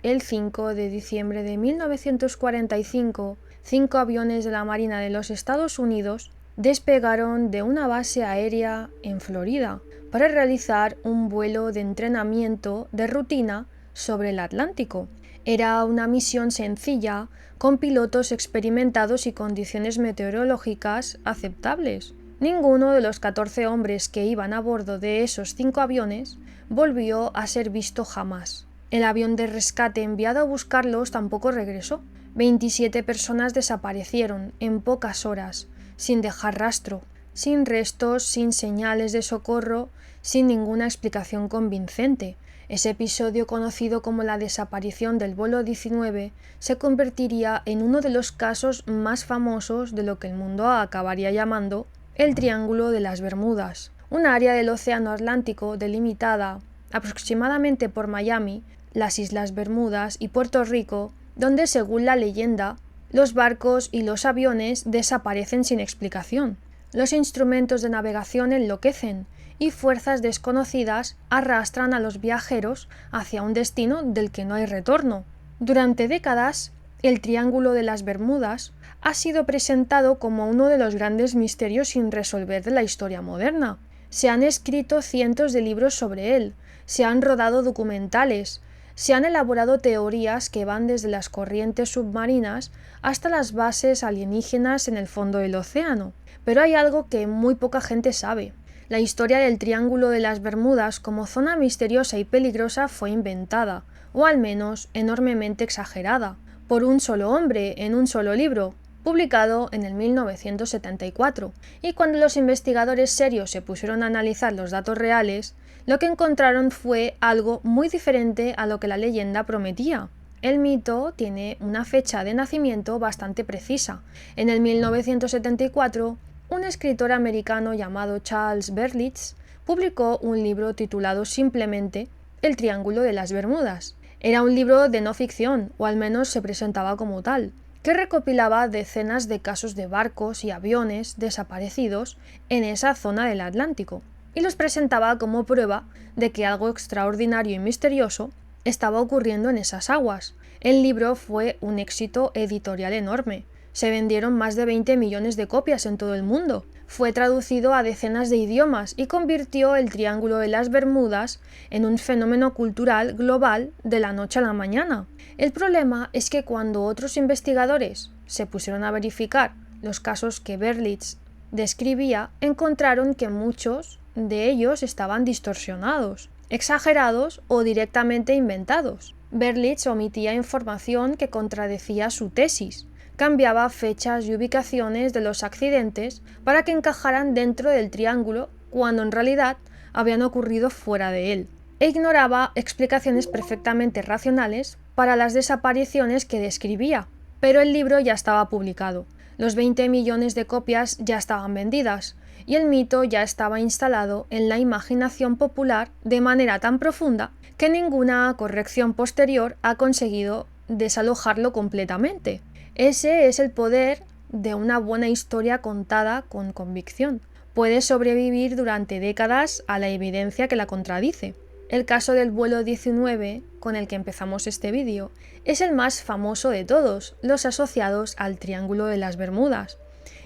el 5 de diciembre de 1945, 5 aviones de la Marina de los Estados Unidos despegaron de una base aérea en Florida para realizar un vuelo de entrenamiento de rutina sobre el Atlántico. Era una misión sencilla, con pilotos experimentados y condiciones meteorológicas aceptables. Ninguno de los 14 hombres que iban a bordo de esos 5 aviones volvió a ser visto jamás. El avión de rescate enviado a buscarlos tampoco regresó. 27 personas desaparecieron en pocas horas, sin dejar rastro, sin restos, sin señales de socorro, sin ninguna explicación convincente. Ese episodio, conocido como la desaparición del vuelo 19, se convertiría en uno de los casos más famosos de lo que el mundo acabaría llamando el Triángulo de las Bermudas, un área del Océano Atlántico delimitada aproximadamente por Miami, las Islas Bermudas y Puerto Rico, donde, según la leyenda, los barcos y los aviones desaparecen sin explicación. Los instrumentos de navegación enloquecen y fuerzas desconocidas arrastran a los viajeros hacia un destino del que no hay retorno. Durante décadas, el Triángulo de las Bermudas ha sido presentado como uno de los grandes misterios sin resolver de la historia moderna. Se han escrito cientos de libros sobre él, se han rodado documentales, se han elaborado teorías que van desde las corrientes submarinas hasta las bases alienígenas en el fondo del océano. Pero hay algo que muy poca gente sabe. La historia del Triángulo de las Bermudas como zona misteriosa y peligrosa fue inventada, o al menos enormemente exagerada, por un solo hombre en un solo libro, publicado en el 1974, y cuando los investigadores serios se pusieron a analizar los datos reales, lo que encontraron fue algo muy diferente a lo que la leyenda prometía. El mito tiene una fecha de nacimiento bastante precisa. En el 1974, un escritor americano llamado Charles Berlitz publicó un libro titulado simplemente El Triángulo de las Bermudas. Era un libro de no ficción, o al menos se presentaba como tal, que recopilaba decenas de casos de barcos y aviones desaparecidos en esa zona del Atlántico, y los presentaba como prueba de que algo extraordinario y misterioso estaba ocurriendo en esas aguas. El libro fue un éxito editorial enorme. Se vendieron más de 20 millones de copias en todo el mundo. Fue traducido a decenas de idiomas y convirtió el Triángulo de las Bermudas en un fenómeno cultural global de la noche a la mañana. El problema es que cuando otros investigadores se pusieron a verificar los casos que Berlitz describía, encontraron que muchos de ellos estaban distorsionados, exagerados o directamente inventados. Berlitz omitía información que contradecía su tesis, cambiaba fechas y ubicaciones de los accidentes para que encajaran dentro del triángulo cuando en realidad habían ocurrido fuera de él, e ignoraba explicaciones perfectamente racionales para las desapariciones que describía. Pero el libro ya estaba publicado, los 20 millones de copias ya estaban vendidas, y el mito ya estaba instalado en la imaginación popular de manera tan profunda que ninguna corrección posterior ha conseguido desalojarlo completamente. Ese es el poder de una buena historia contada con convicción. Puede sobrevivir durante décadas a la evidencia que la contradice. El caso del vuelo 19, con el que empezamos este vídeo, es el más famoso de todos los asociados al Triángulo de las Bermudas,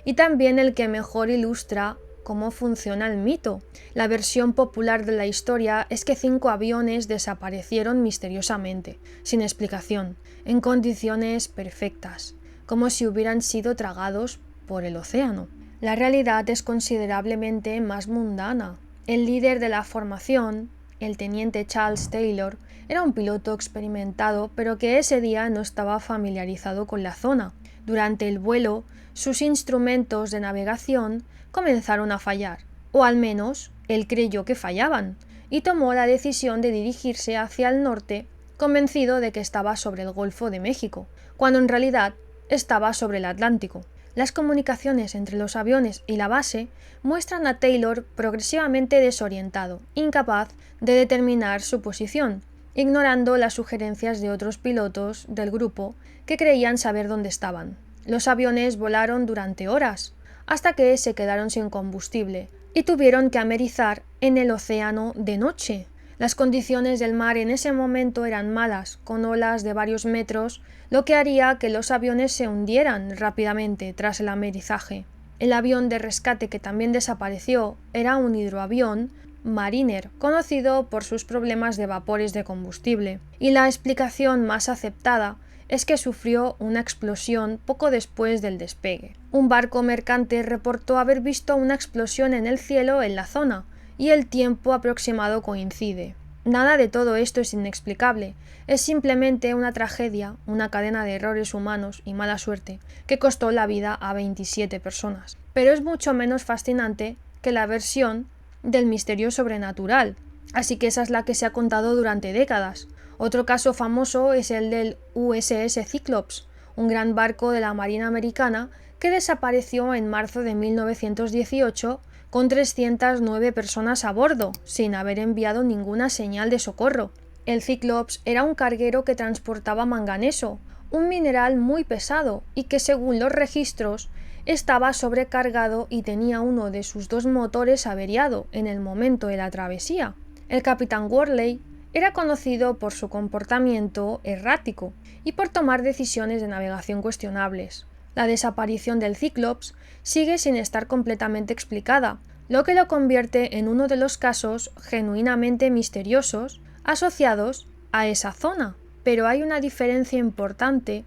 y también el que mejor ilustra cómo funciona el mito. La versión popular de la historia es que 5 aviones desaparecieron misteriosamente, sin explicación, en condiciones perfectas, como si hubieran sido tragados por el océano. La realidad es considerablemente más mundana. El líder de la formación, el teniente Charles Taylor, era un piloto experimentado, pero que ese día no estaba familiarizado con la zona. Durante el vuelo, sus instrumentos de navegación comenzaron a fallar, o al menos él creyó que fallaban, y tomó la decisión de dirigirse hacia el norte, convencido de que estaba sobre el Golfo de México, cuando en realidad estaba sobre el Atlántico. Las comunicaciones entre los aviones y la base muestran a Taylor progresivamente desorientado, incapaz de determinar su posición, ignorando las sugerencias de otros pilotos del grupo que creían saber dónde estaban. Los aviones volaron durante horas, hasta que se quedaron sin combustible y tuvieron que amerizar en el océano de noche. Las condiciones del mar en ese momento eran malas, con olas de varios metros, lo que haría que los aviones se hundieran rápidamente tras el amerizaje. El avión de rescate que también desapareció era un hidroavión Mariner, conocido por sus problemas de vapores de combustible, y la explicación más aceptada es que sufrió una explosión poco después del despegue. Un barco mercante reportó haber visto una explosión en el cielo en la zona, y el tiempo aproximado coincide. Nada de todo esto es inexplicable, es simplemente una tragedia, una cadena de errores humanos y mala suerte, que costó la vida a 27 personas. Pero es mucho menos fascinante que la versión del misterio sobrenatural, así que esa es la que se ha contado durante décadas. Otro caso famoso es el del USS Cyclops, un gran barco de la Marina Americana que desapareció en marzo de 1918 con 309 personas a bordo, sin haber enviado ninguna señal de socorro. El Cyclops era un carguero que transportaba manganeso, un mineral muy pesado y que, según los registros, estaba sobrecargado y tenía uno de sus dos motores averiado en el momento de la travesía. El capitán Worley era conocido por su comportamiento errático y por tomar decisiones de navegación cuestionables. La desaparición del Cyclops sigue sin estar completamente explicada, lo que lo convierte en uno de los casos genuinamente misteriosos asociados a esa zona. Pero hay una diferencia importante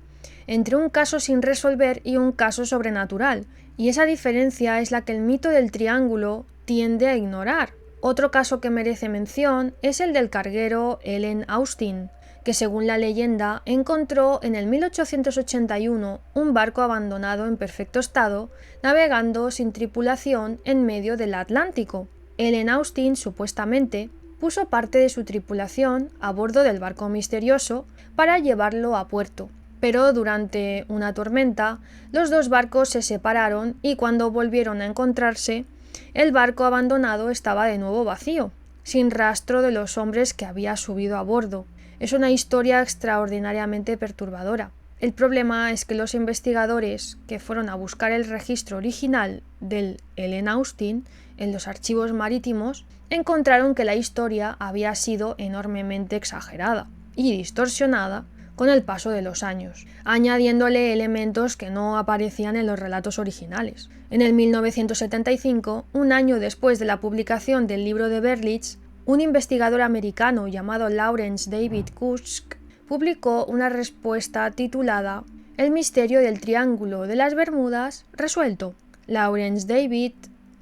entre un caso sin resolver y un caso sobrenatural, y esa diferencia es la que el mito del triángulo tiende a ignorar. Otro caso que merece mención es el del carguero Ellen Austin, que según la leyenda encontró en el 1881 un barco abandonado en perfecto estado, navegando sin tripulación en medio del Atlántico. Ellen Austin supuestamente puso parte de su tripulación a bordo del barco misterioso para llevarlo a puerto, pero durante una tormenta los dos barcos se separaron y cuando volvieron a encontrarse, el barco abandonado estaba de nuevo vacío, sin rastro de los hombres que había subido a bordo. Es una historia extraordinariamente perturbadora. El problema es que los investigadores que fueron a buscar el registro original del Ellen Austin en los archivos marítimos encontraron que la historia había sido enormemente exagerada y distorsionada con el paso de los años, añadiéndole elementos que no aparecían en los relatos originales. En el 1975, un año después de la publicación del libro de Berlitz, un investigador americano llamado Lawrence David Kusk publicó una respuesta titulada El misterio del Triángulo de las Bermudas resuelto. Lawrence David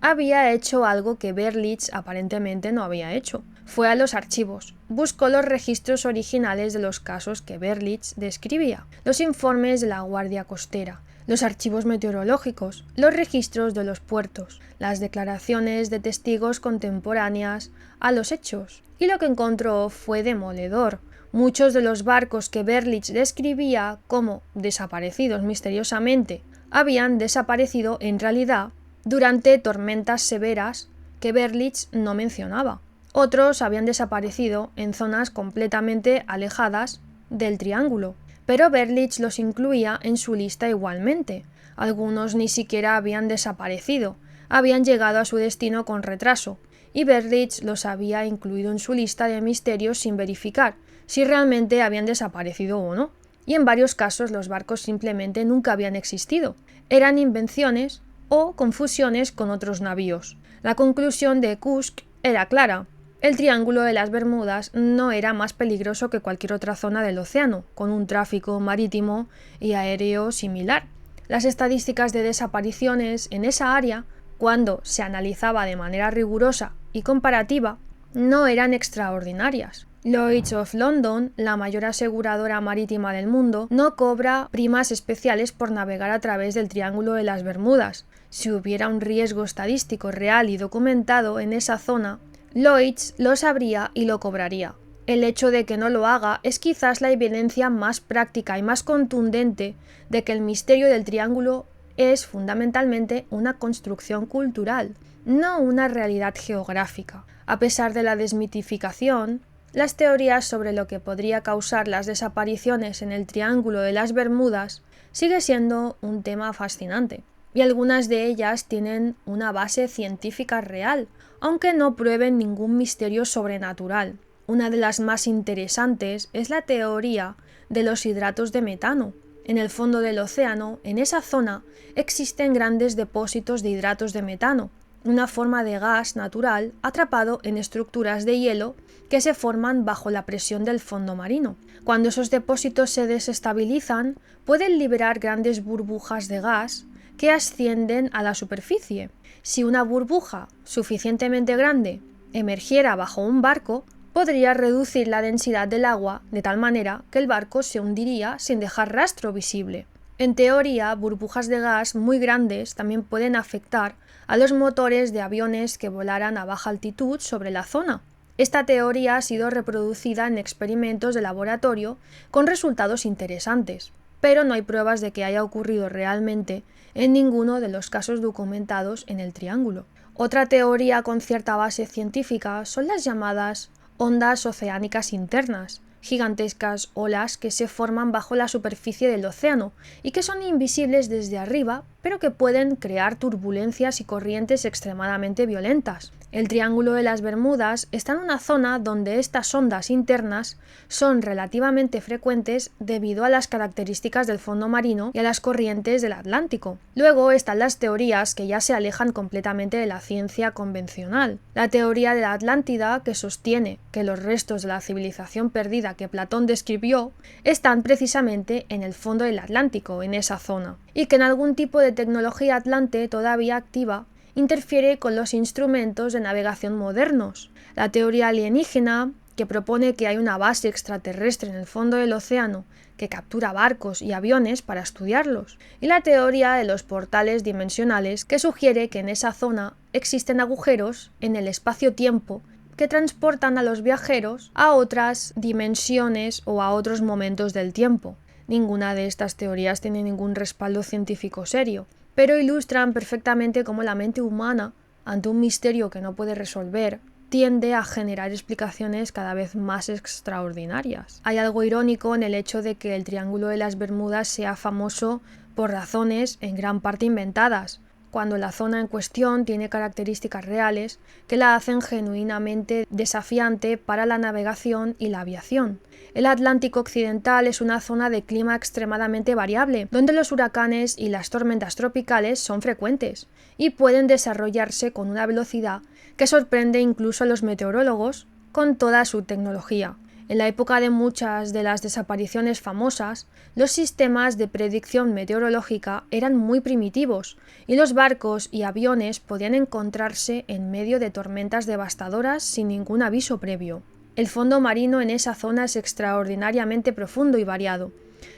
había hecho algo que Berlitz aparentemente no había hecho. Fue a los archivos, buscó los registros originales de los casos que Berlitz describía, los informes de la Guardia Costera, los archivos meteorológicos, los registros de los puertos, las declaraciones de testigos contemporáneas a los hechos, y lo que encontró fue demoledor. Muchos de los barcos que Berlitz describía como desaparecidos misteriosamente habían desaparecido en realidad durante tormentas severas que Berlitz no mencionaba. Otros habían desaparecido en zonas completamente alejadas del triángulo, pero Berlitz los incluía en su lista igualmente. Algunos ni siquiera habían desaparecido, habían llegado a su destino con retraso, y Berlitz los había incluido en su lista de misterios sin verificar si realmente habían desaparecido o no. Y en varios casos los barcos simplemente nunca habían existido. Eran invenciones o confusiones con otros navíos. La conclusión de Kusk era clara. El Triángulo de las Bermudas no era más peligroso que cualquier otra zona del océano, con un tráfico marítimo y aéreo similar. Las estadísticas de desapariciones en esa área, cuando se analizaba de manera rigurosa y comparativa, no eran extraordinarias. Lloyd's of London, la mayor aseguradora marítima del mundo, no cobra primas especiales por navegar a través del Triángulo de las Bermudas. Si hubiera un riesgo estadístico real y documentado en esa zona, Lloyd's lo sabría y lo cobraría. El hecho de que no lo haga es quizás la evidencia más práctica y más contundente de que el misterio del triángulo es fundamentalmente una construcción cultural, no una realidad geográfica. A pesar de la desmitificación, las teorías sobre lo que podría causar las desapariciones en el Triángulo de las Bermudas sigue siendo un tema fascinante, y algunas de ellas tienen una base científica real, aunque no prueben ningún misterio sobrenatural. Una de las más interesantes es la teoría de los hidratos de metano. En el fondo del océano, en esa zona, existen grandes depósitos de hidratos de metano, una forma de gas natural atrapado en estructuras de hielo que se forman bajo la presión del fondo marino. Cuando esos depósitos se desestabilizan, pueden liberar grandes burbujas de gas que ascienden a la superficie. Si una burbuja suficientemente grande emergiera bajo un barco, podría reducir la densidad del agua de tal manera que el barco se hundiría sin dejar rastro visible. En teoría, burbujas de gas muy grandes también pueden afectar a los motores de aviones que volaran a baja altitud sobre la zona. Esta teoría ha sido reproducida en experimentos de laboratorio con resultados interesantes, pero no hay pruebas de que haya ocurrido realmente en ninguno de los casos documentados en el Triángulo. Otra teoría con cierta base científica son las llamadas ondas oceánicas internas, gigantescas olas que se forman bajo la superficie del océano y que son invisibles desde arriba, pero que pueden crear turbulencias y corrientes extremadamente violentas. El Triángulo de las Bermudas está en una zona donde estas ondas internas son relativamente frecuentes debido a las características del fondo marino y a las corrientes del Atlántico. Luego están las teorías que ya se alejan completamente de la ciencia convencional. La teoría de la Atlántida, que sostiene que los restos de la civilización perdida que Platón describió están precisamente en el fondo del Atlántico, en esa zona, y que en algún tipo de tecnología atlante todavía activa interfiere con los instrumentos de navegación modernos. La teoría alienígena, que propone que hay una base extraterrestre en el fondo del océano que captura barcos y aviones para estudiarlos, y la teoría de los portales dimensionales, que sugiere que en esa zona existen agujeros en el espacio-tiempo que transportan a los viajeros a otras dimensiones o a otros momentos del tiempo. Ninguna de estas teorías tiene ningún respaldo científico serio, pero ilustran perfectamente cómo la mente humana, ante un misterio que no puede resolver, tiende a generar explicaciones cada vez más extraordinarias. Hay algo irónico en el hecho de que el Triángulo de las Bermudas sea famoso por razones en gran parte inventadas, cuando la zona en cuestión tiene características reales que la hacen genuinamente desafiante para la navegación y la aviación. El Atlántico Occidental es una zona de clima extremadamente variable, donde los huracanes y las tormentas tropicales son frecuentes y pueden desarrollarse con una velocidad que sorprende incluso a los meteorólogos con toda su tecnología. En la época de muchas de las desapariciones famosas, los sistemas de predicción meteorológica eran muy primitivos y los barcos y aviones podían encontrarse en medio de tormentas devastadoras sin ningún aviso previo. El fondo marino en esa zona es extraordinariamente profundo y variado,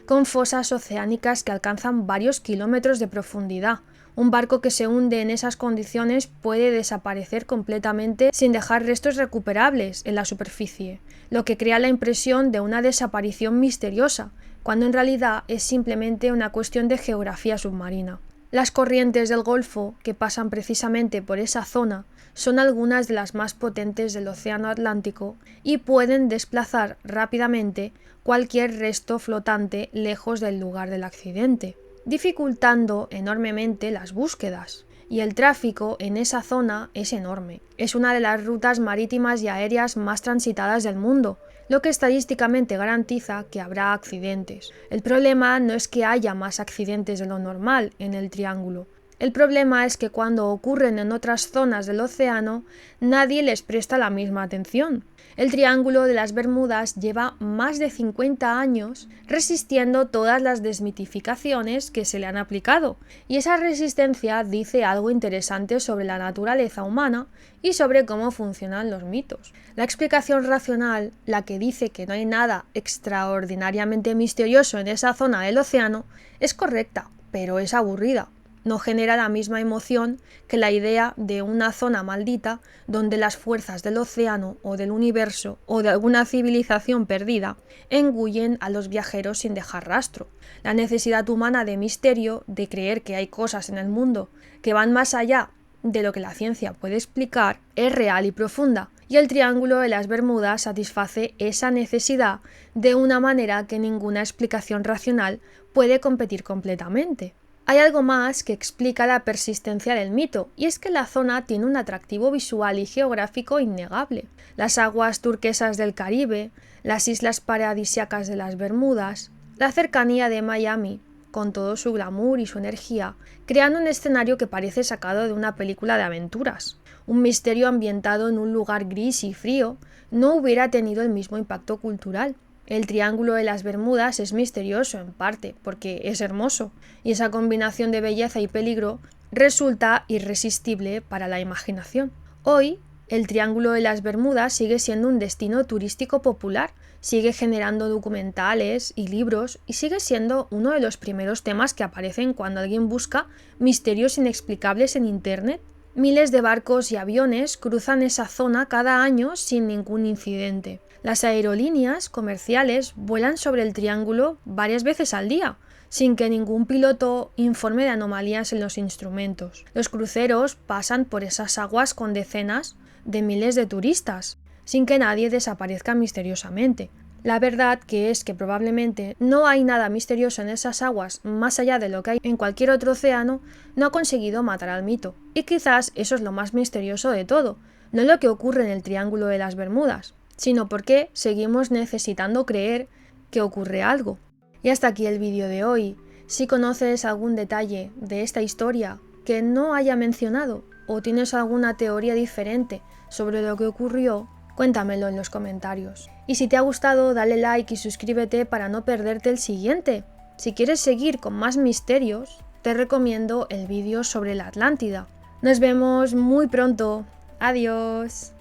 con fosas oceánicas que alcanzan varios kilómetros de profundidad. Un barco que se hunde en esas condiciones puede desaparecer completamente sin dejar restos recuperables en la superficie, lo que crea la impresión de una desaparición misteriosa, cuando en realidad es simplemente una cuestión de geografía submarina. Las corrientes del Golfo, que pasan precisamente por esa zona, son algunas de las más potentes del Océano Atlántico y pueden desplazar rápidamente cualquier resto flotante lejos del lugar del accidente, dificultando enormemente las búsquedas. Y el tráfico en esa zona es enorme. Es una de las rutas marítimas y aéreas más transitadas del mundo, lo que estadísticamente garantiza que habrá accidentes. El problema no es que haya más accidentes de lo normal en el Triángulo. El problema es que cuando ocurren en otras zonas del océano, nadie les presta la misma atención. El Triángulo de las Bermudas lleva más de 50 años resistiendo todas las desmitificaciones que se le han aplicado, y esa resistencia dice algo interesante sobre la naturaleza humana y sobre cómo funcionan los mitos. La explicación racional, la que dice que no hay nada extraordinariamente misterioso en esa zona del océano, es correcta, pero es aburrida. No genera la misma emoción que la idea de una zona maldita donde las fuerzas del océano o del universo o de alguna civilización perdida engullen a los viajeros sin dejar rastro. La necesidad humana de misterio, de creer que hay cosas en el mundo que van más allá de lo que la ciencia puede explicar, es real y profunda, y el Triángulo de las Bermudas satisface esa necesidad de una manera que ninguna explicación racional puede competir completamente. Hay algo más que explica la persistencia del mito, y es que la zona tiene un atractivo visual y geográfico innegable. Las aguas turquesas del Caribe, las islas paradisíacas de las Bermudas, la cercanía de Miami, con todo su glamour y su energía, crean un escenario que parece sacado de una película de aventuras. Un misterio ambientado en un lugar gris y frío no hubiera tenido el mismo impacto cultural. El Triángulo de las Bermudas es misterioso en parte porque es hermoso, y esa combinación de belleza y peligro resulta irresistible para la imaginación. Hoy, el Triángulo de las Bermudas sigue siendo un destino turístico popular, sigue generando documentales y libros y sigue siendo uno de los primeros temas que aparecen cuando alguien busca misterios inexplicables en Internet. Miles de barcos y aviones cruzan esa zona cada año sin ningún incidente. Las aerolíneas comerciales vuelan sobre el triángulo varias veces al día, sin que ningún piloto informe de anomalías en los instrumentos. Los cruceros pasan por esas aguas con decenas de miles de turistas, sin que nadie desaparezca misteriosamente. La verdad que es que probablemente no hay nada misterioso en esas aguas más allá de lo que hay en cualquier otro océano, no ha conseguido matar al mito. Y quizás eso es lo más misterioso de todo, no lo que ocurre en el Triángulo de las Bermudas, sino porque seguimos necesitando creer que ocurre algo. Y hasta aquí el vídeo de hoy. Si conoces algún detalle de esta historia que no haya mencionado o tienes alguna teoría diferente sobre lo que ocurrió, cuéntamelo en los comentarios. Y si te ha gustado, dale like y suscríbete para no perderte el siguiente. Si quieres seguir con más misterios, te recomiendo el vídeo sobre la Atlántida. Nos vemos muy pronto. Adiós.